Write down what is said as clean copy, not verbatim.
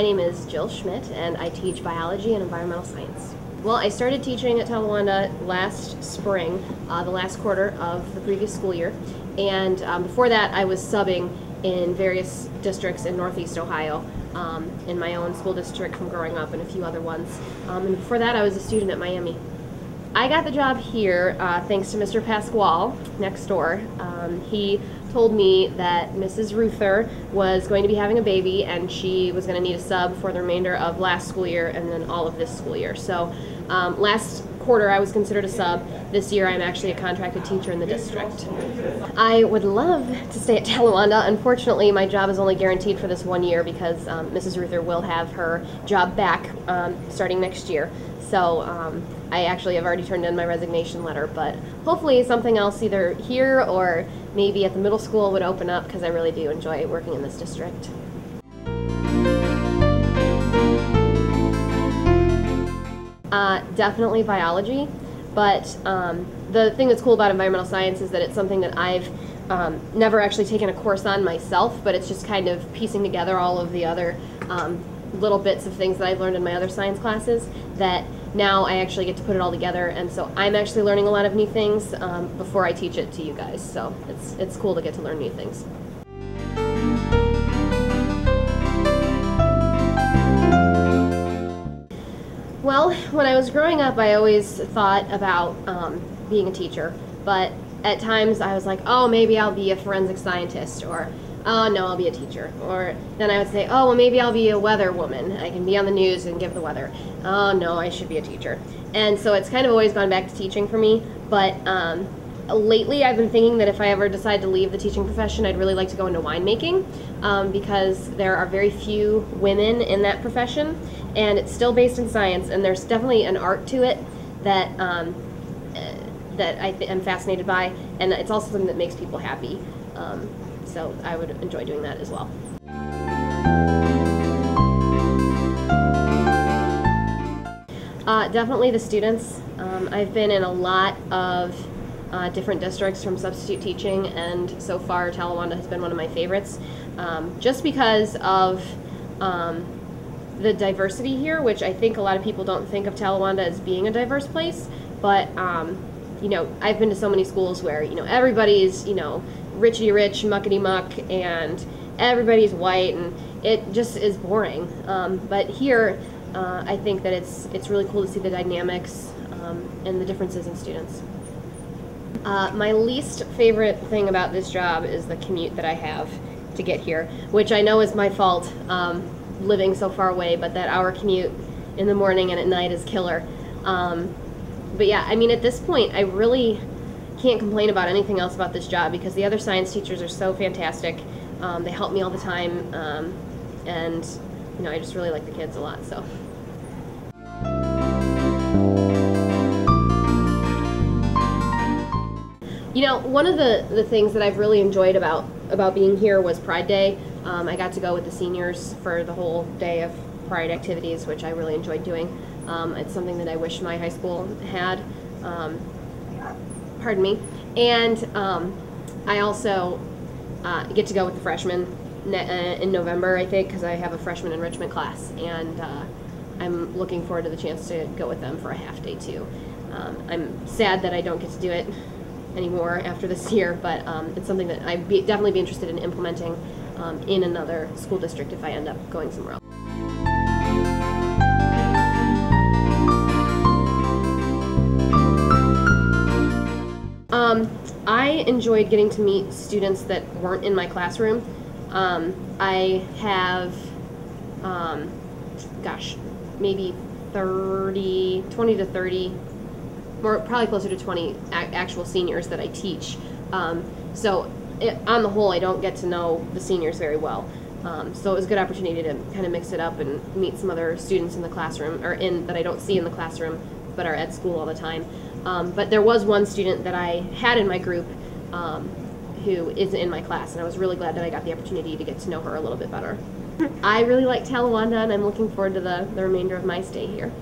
My name is Jill Schmidt, and I teach biology and environmental science. Well, I started teaching at Talawanda last spring, the last quarter of the previous school year, and before that I was subbing in various districts in Northeast Ohio, in my own school district from growing up and a few other ones. And before that I was a student at Miami. I got the job here thanks to Mr. Pasquale next door. He told me that Mrs. Ruther was going to be having a baby and she was going to need a sub for the remainder of last school year and then all of this school year. So last quarter I was considered a sub. This year I'm actually a contracted teacher in the district. I would love to stay at Talawanda. Unfortunately, my job is only guaranteed for this 1 year because Mrs. Ruther will have her job back starting next year. So I actually have already turned in my resignation letter, but hopefully something else either here or maybe at the middle school would open up because I really do enjoy working in this district. Definitely biology, but the thing that's cool about environmental science is that it's something that I've never actually taken a course on myself, but it's just kind of piecing together all of the other little bits of things that I've learned in my other science classes that now I actually get to put it all together, and so I'm actually learning a lot of new things before I teach it to you guys, so it's cool to get to learn new things. Well, when I was growing up I always thought about being a teacher, but at times I was like, oh, maybe I'll be a forensic scientist, or oh no, I'll be a teacher. Or then I would say, oh, well, maybe I'll be a weather woman. I can be on the news and give the weather. Oh no, I should be a teacher. And so it's kind of always gone back to teaching for me, but lately I've been thinking that if I ever decide to leave the teaching profession, I'd really like to go into winemaking, because there are very few women in that profession, and it's still based in science, and there's definitely an art to it that that I'm fascinated by, and it's also something that makes people happy. So I would enjoy doing that as well. Definitely the students. I've been in a lot of different districts from substitute teaching, and so far Talawanda has been one of my favorites, just because of the diversity here, which I think a lot of people don't think of Talawanda as being a diverse place, but you know, I've been to so many schools where, you know, everybody's, you know, richy rich, muckety muck, and everybody's white, and it just is boring. But here, I think that it's really cool to see the dynamics and the differences in students. My least favorite thing about this job is the commute that I have to get here, which I know is my fault, living so far away, but that hour commute in the morning and at night is killer. But yeah, I mean, at this point, I really can't complain about anything else about this job because the other science teachers are so fantastic. They help me all the time, and you know, I just really like the kids a lot. So. You know, one of the things that I've really enjoyed about being here was Pride Day. I got to go with the seniors for the whole day of Pride activities, which I really enjoyed doing. It's something that I wish my high school had. Pardon me. And I also get to go with the freshmen in November, I think, because I have a freshman enrichment class, and I'm looking forward to the chance to go with them for a half day too. I'm sad that I don't get to do it anymore after this year, but it's something that I'd definitely be interested in implementing in another school district if I end up going somewhere else. I enjoyed getting to meet students that weren't in my classroom. I have, gosh, maybe 20 to 30, or probably closer to 20 actual seniors that I teach. So on the whole, I don't get to know the seniors very well. So it was a good opportunity to kind of mix it up and meet some other students in the classroom, or that I don't see in the classroom, but are at school all the time. But there was one student that I had in my group who is in my class, and I was really glad that I got the opportunity to get to know her a little bit better. I really like Talawanda, and I'm looking forward to the remainder of my stay here.